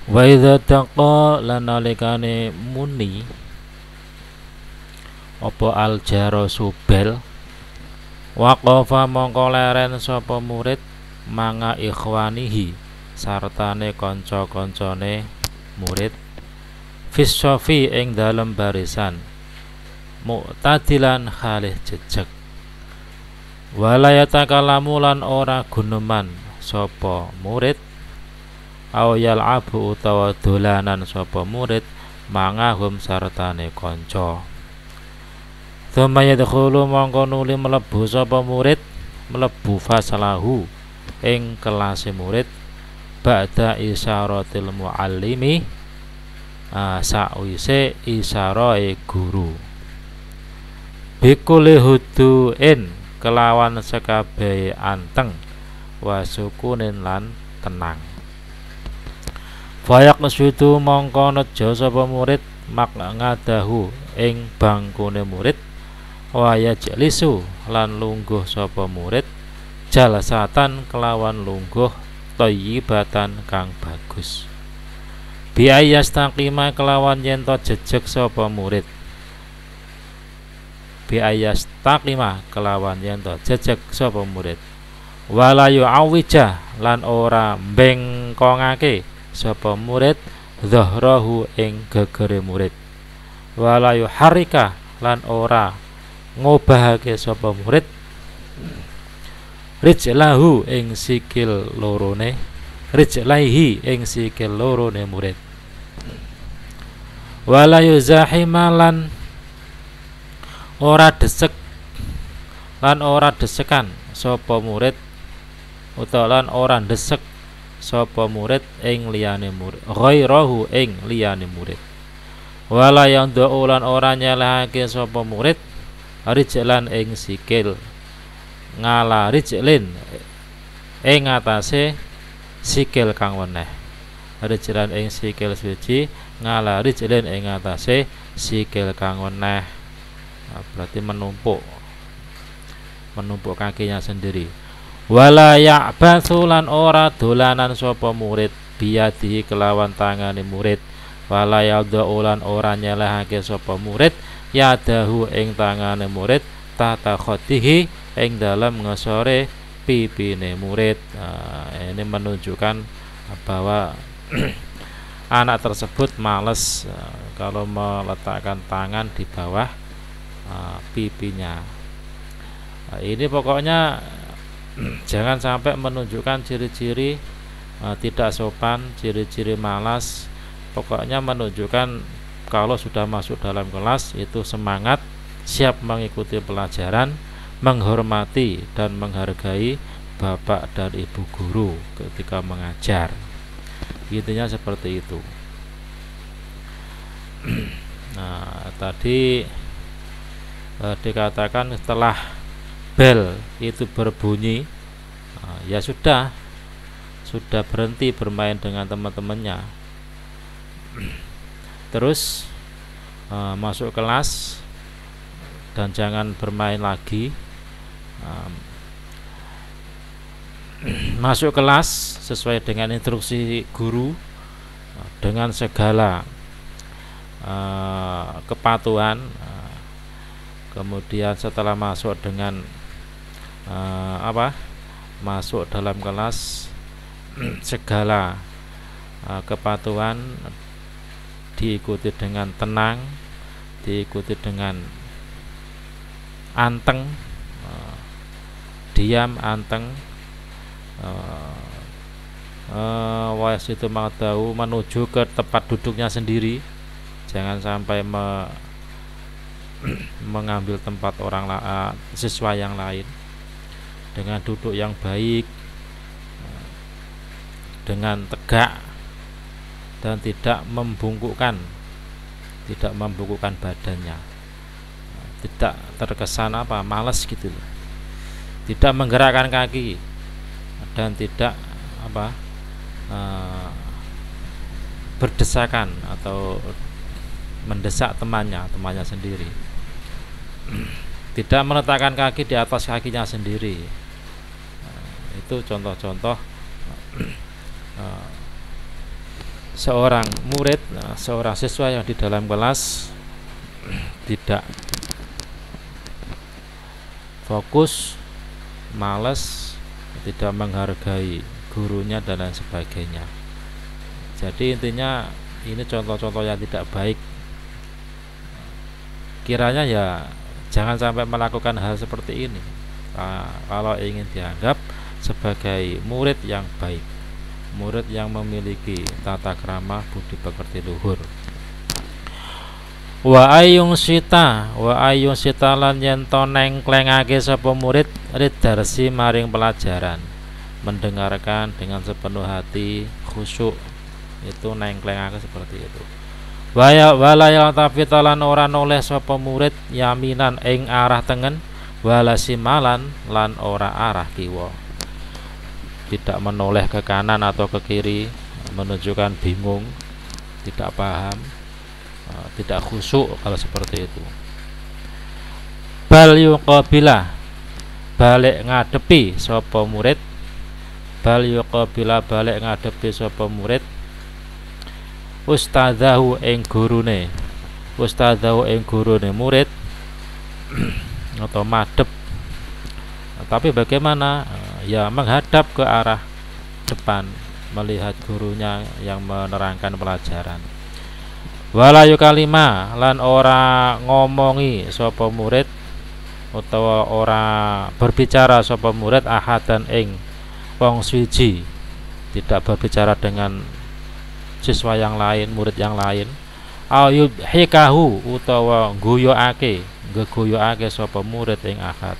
Wa idza taqa lan nalikane muni apa al jarasu bel waqafa mongko leren sapa murid manga ikhwanihi sartane kanca-kancane murid fis sofi ing dalem barisan mu'tadilan khalih jejeg walayata kalamu lan ora guneman sapa murid au yal'abu utawa dolanan sapa murid mangahum sartane kanca thumma yadkhulu mongko nuli mlebu sapa murid mlebu fasalahu ing kelase murid ba'da isyaratil muallimi sakwise isyarae guru bikuli huduin kelawan sekabehe anteng wasukunin lan tenang Fayak nesudu mongko nejo sapa murid makna ngadahu ing bangkune murid waya jalisu lan lungguh sapa murid jalasatan kelawan lungguh thayyibatan kang bagus biayas taqima kelawan yen to jejeg sapa murid biayas taqima kelawan yen to jejeg sapa murid walayu awija lan ora bengkongake sapa murid dhahrahu ing gegere murid walayu harika lan ora ngobahake sapa murid rijlahu ing sikil lorone rijlaihi ing sikil lorone murid walayu zahima lan ora desek lan ora desekan sapa murid utawa lan ora desek sapa murid ing liyane murid ghairahu ing liyane murid wala yang lan ora nyelehake sapa murid rijlan ing sikil ngala rijlin ing atase sikil kang weneh rijlan ing sikil suci ngala rijlin ing atase sikil kang weneh berarti menumpuk kakinya sendiri wala ya'bathu lan ora dolanan sapa murid biyadihi kelawan tangane murid wala yadhu lan ora nyelehake sapa murid yadahu ing tangane murid tata khotihi ing dalam ngesore pipine murid. Ini menunjukkan bahwa anak tersebut males kalau meletakkan tangan di bawah pipinya. Ini pokoknya jangan sampai menunjukkan ciri-ciri tidak sopan, ciri-ciri malas. Pokoknya menunjukkan kalau sudah masuk dalam kelas itu semangat, siap mengikuti pelajaran, menghormati dan menghargai bapak dan ibu guru ketika mengajar. Intinya seperti itu. Nah, tadi dikatakan setelah bel itu berbunyi, ya sudah berhenti bermain dengan teman-temannya, terus masuk kelas dan jangan bermain lagi. Masuk kelas sesuai dengan instruksi guru dengan segala kepatuhan. Kemudian setelah masuk dengan masuk dalam kelas segala kepatuhan diikuti dengan tenang, diikuti dengan anteng, diam, anteng, wasitu maqdau menuju ke tempat duduknya sendiri, jangan sampai mengambil tempat orang siswa yang lain, dengan duduk yang baik, dengan tegak dan tidak membungkukkan badannya, tidak terkesan malas gitu, tidak menggerakkan kaki dan tidak berdesakan atau mendesak temannya sendiri, tidak meletakkan kaki di atas kakinya sendiri. Itu contoh-contoh seorang murid, seorang siswa yang di dalam kelas tidak fokus, malas, tidak menghargai gurunya dan lain sebagainya. Jadi intinya ini contoh-contoh yang tidak baik. Kiranya ya jangan sampai melakukan hal seperti ini. Kalau ingin dianggap sebagai murid yang baik, murid yang memiliki tata krama budi pekerti luhur. Wa ayung sita lan yen to nengklengake sapa murid ridarsi maring pelajaran, mendengarkan dengan sepenuh hati, khusyuk, itu nengklengake seperti itu. Wala yaltafita lan ora noleh sapa murid yaminan ing arah tengen, wala simalan lan ora arah kiwa. Tidak menoleh ke kanan atau ke kiri, menunjukkan bingung, tidak paham, tidak khusyuk kalau seperti itu. Bal yuqabila, balik ngadepi sapa murid, bal yuqabila balik ngadepi sapa murid ustadzahu ing gurune, ustadzahu ing gurune murid atau madhep. Tapi bagaimana? Ya menghadap ke arah depan, melihat gurunya yang menerangkan pelajaran. Wala yukalima lan ora ngomongi sapa murid utawa ora berbicara sapa murid ahadan ing wong suci, tidak berbicara dengan siswa yang lain, murid yang lain. Ayub hikahu utawa guyoake, geguyoake sapa murid ing ahad,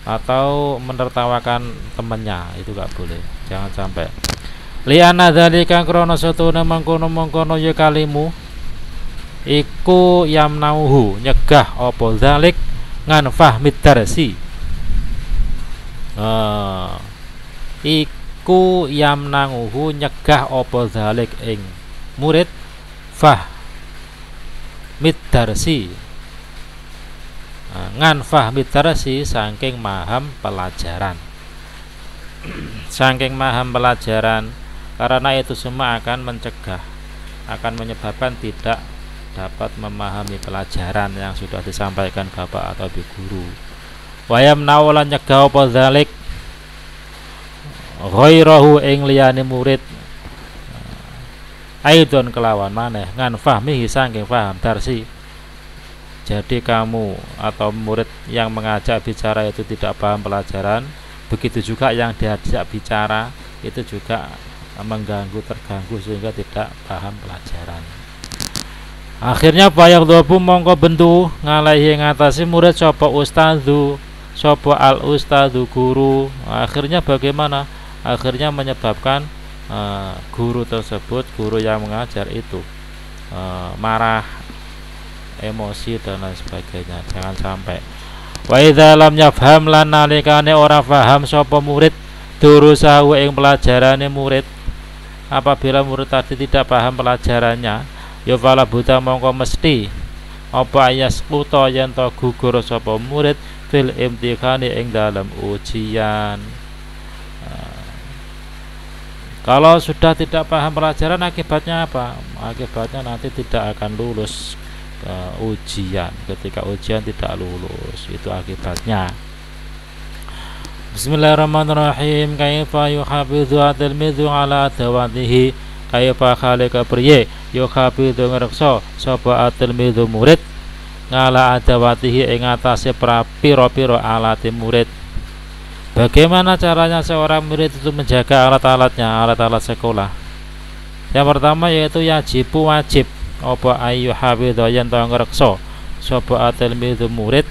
atau menertawakan temannya, itu gak boleh, jangan sampai. Liana dzalika krana satuna mangkono-mangkono ya kalimu iku yamnauhu nyegah apa zalik ngan fahmid darsi. Iku yamnauhu nyegah apa zalik ing murid fahmid darsi, ngan fahmid darsi saking maham pelajaran. Saking maham pelajaran, karena itu semua akan mencegah, akan menyebabkan tidak dapat memahami pelajaran yang sudah disampaikan bapak atau ibu guru. Wayam nawalan nyegah apa dzalik ghairahu ing liyane murid, aidon kelawan maneh ngan fahmihi saking paham darsi. Jadi kamu atau murid yang mengajak bicara itu tidak paham pelajaran, begitu juga yang diajak bicara itu juga mengganggu, terganggu sehingga tidak paham pelajaran. Akhirnya bayak dobu mongko bentu ngalahi ngatasi murid sapa ustadzu, sapa al ustadzu guru. Akhirnya bagaimana? Akhirnya menyebabkan guru tersebut, guru yang mengajar itu marah, emosi dan lain sebagainya. Jangan sampai. Wa idza lam yafham lan nalikane ora paham sapa murid durusahu ing pelajarane murid, apabila murid tadi tidak paham pelajarannya, ya fala buta mongko mesti apa ayasquta yen to gugur sapa murid fil imtihani ing dalam ujian. Kalau sudah tidak paham pelajaran, akibatnya apa? Akibatnya nanti tidak akan lulus ujian. Ketika ujian tidak lulus, itu akibatnya. Bismillahirrahmanirrahim. Kaifa yuhafidhu at-tilmidhu ala dawatihi, kaifa khalika priye yuhafidhu ngreksa sapa at-tilmidhu murid ngala adawatihi ing atase pira-pira alate murid. Bagaimana caranya seorang murid itu menjaga alat-alatnya, alat-alat sekolah? Yang pertama yaitu wajib apa ayu hafidho yen to ngreksa sapa at-tilmidhu murid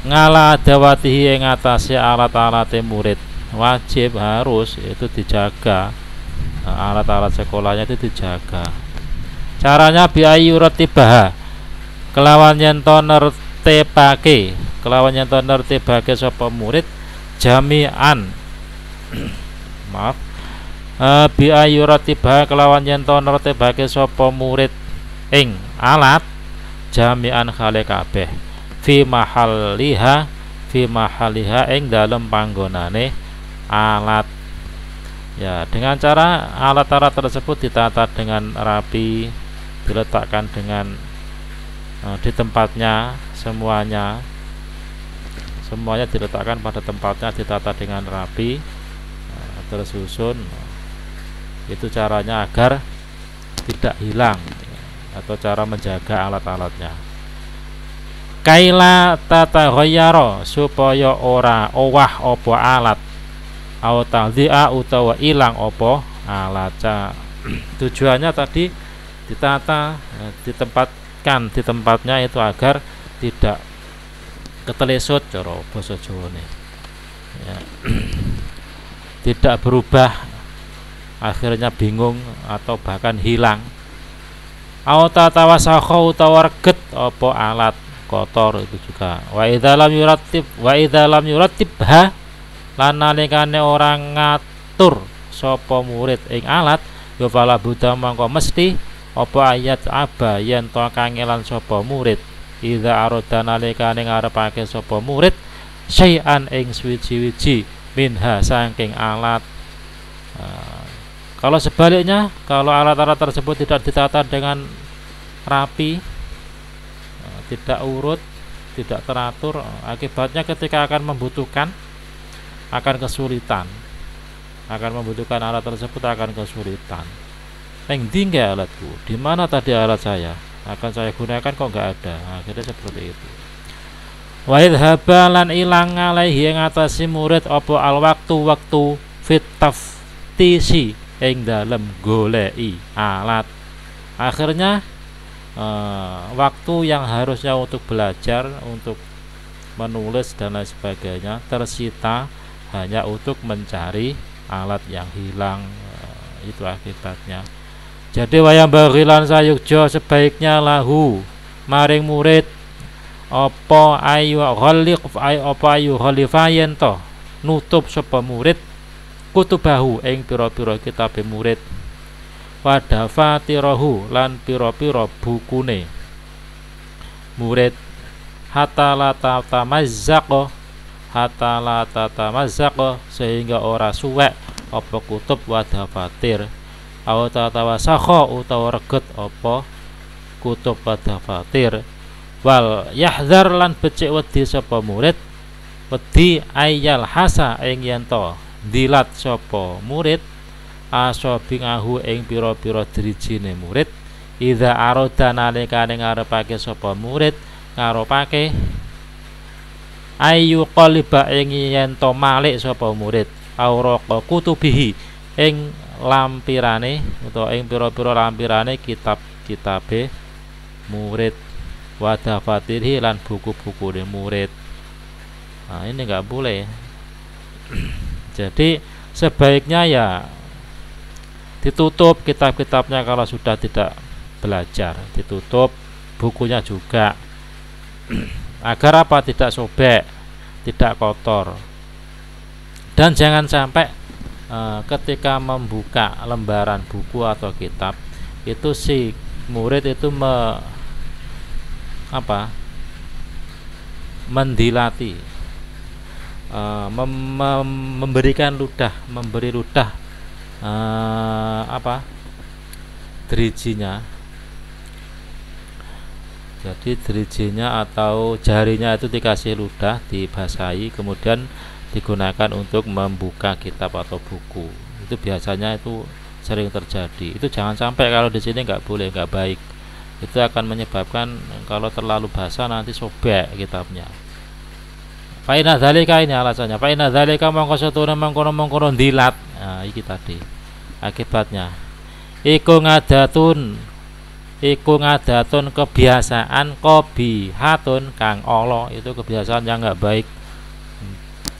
ngala adawatihi ing atase alat-alate murid. Wajib, harus itu dijaga, alat-alat sekolahnya itu dijaga. Caranya bi ayu ratibaha, kelawan yen to nertibake, kelawan yen to nertibake sapa murid jami'an maaf bi ayu ratibaha, kelawan yen to nertibake sapa murid ing alat jami'an khale kabeh fi mahaliha ing dalem panggonane alat. Ya, dengan cara alat-alat tersebut ditata dengan rapi, diletakkan dengan di tempatnya, semuanya diletakkan pada tempatnya, ditata dengan rapi, tersusun. Itu caranya agar tidak hilang, atau cara menjaga alat-alatnya. Kaila tata ghayyara, supaya ora owah opo alat, au tadhi'a utawa ilang opo alat. Tujuannya tadi ditata, ditempatkan di tempatnya itu agar tidak ketelesut cara basa Jawane. Ya. Tidak berubah, akhirnya bingung atau bahkan hilang. Au tatawasakha utawa reget apa alat kotor, itu juga. Wa idza lam yurattibha, lan nalikane orang ngatur sapa murid ing alat, ya fala buddha mangko mesti apa ayat aba yen to kangelan sapa murid, idza arada nalikane ngarepake sapa murid syai'an ing suwi-wiji minha saking alat. Kalau sebaliknya, kalau alat-alat tersebut tidak ditata dengan rapi, tidak urut, tidak teratur, akibatnya ketika akan membutuhkan akan kesulitan, alat tersebut akan kesulitan. Neng ndi alatku, di mana tadi alat saya, akan saya gunakan kok nggak ada, akhirnya seperti itu. Wa idhaba lan ilang alaihi ing atase murid apa al waktu fit taftisi ing dalem goleki alat. Akhirnya waktu yang harusnya untuk belajar, untuk menulis dan lain sebagainya tersita hanya untuk mencari alat yang hilang. Itu akibatnya. Jadi wayang bagilan sayukjo, sebaiknya lahu maring murid apa ayu khalifayen to nutup sapa murid kutubahu ing pira-pira kitabe murid, wadafatirahu lan pira-pira bukune murid, hatta la tatamazzaqa sehingga ora suwek apa kutub wadafatir, aw tatawasakha utawa reget apa kutub wadafatir. Wal yahdzar lan becik wedi sapa murid, wedi ayal hasa ing yen to dilat sapa murid asobingahu ing pira-pira drijine murid, idza arada nalikane ngarepake sapa murid ngarepake ayu qaliba ing yen to malik sapa murid auraqa kutubihi ing lampirane utawa ing pira-pira lampirane kitab-kitabe murid, wadafatirihi lan buku-buku murid. Nah, ini enggak boleh. Jadi sebaiknya ya ditutup kitab-kitabnya kalau sudah tidak belajar, ditutup bukunya juga agar apa, tidak sobek, tidak kotor. Dan jangan sampai ketika membuka lembaran buku atau kitab itu si murid itu mendilati, memberi ludah dirijinya. Jadi dirijinya atau jarinya itu dikasih ludah, dibasahi, kemudian digunakan untuk membuka kitab atau buku. Itu biasanya itu sering terjadi. Itu jangan sampai, kalau di sini nggak boleh, nggak baik. Itu akan menyebabkan kalau terlalu basah nanti sobek kitabnya. Fa'inna dzalika, ini alasannya. Fa'inna dzalika mongko setune mengkono dilat. Nah, iki tadi akibatnya. Iku ngadatun kebiasaan qabihatun kang Allah, itu kebiasaan yang enggak baik,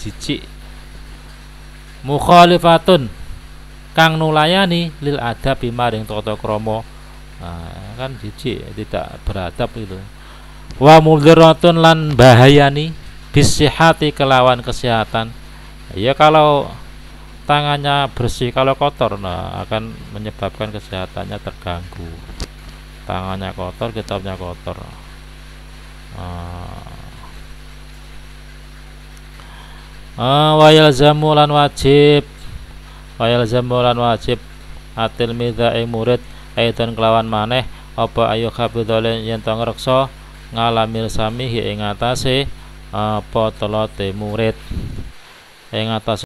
jijik. Mukhalifatun kang nulayani lil adabi maring tata krama. Nah, kan jijik, tidak beradab itu. Wa mudhiratun lan bahayani bisihati kelawan kesehatan. Ya kalau tangannya bersih, kalau kotor nah akan menyebabkan kesehatannya terganggu. Tangannya kotor, kitabnya kotor. Wa yalzamu lan wajib wa yalzamu lan wajib atil midha ing murid aidon kelawan maneh apa ayu kabudole yen to ngreksa ngalamil samihi ing atase apa telote murid ing atas